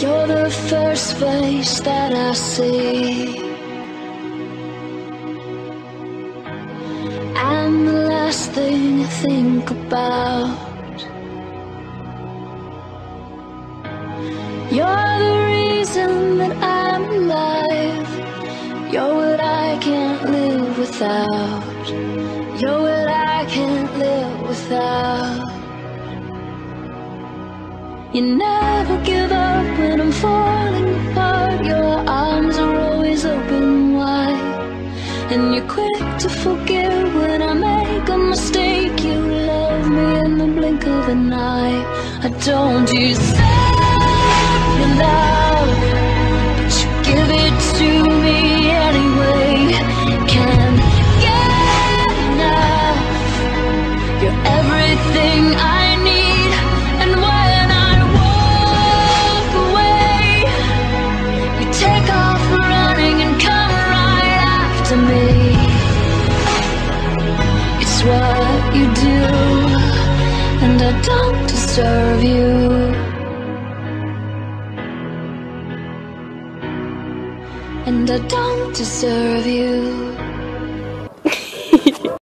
You're the first face that I see, and the last thing I think about. You're the reason that I'm alive. You're what I can't live without. You're what I can't live without. You never give up when I'm falling apart. Your arms are always open wide, and you're quick to forgive when I make a mistake. You love me in the blink of an eye. I don't deserve your love, but you give it to me anyway. Can't get enough. You're everything I need, and when I walk away, you take off running and come right after me. It's what you do, and I don't deserve you. And I don't deserve you.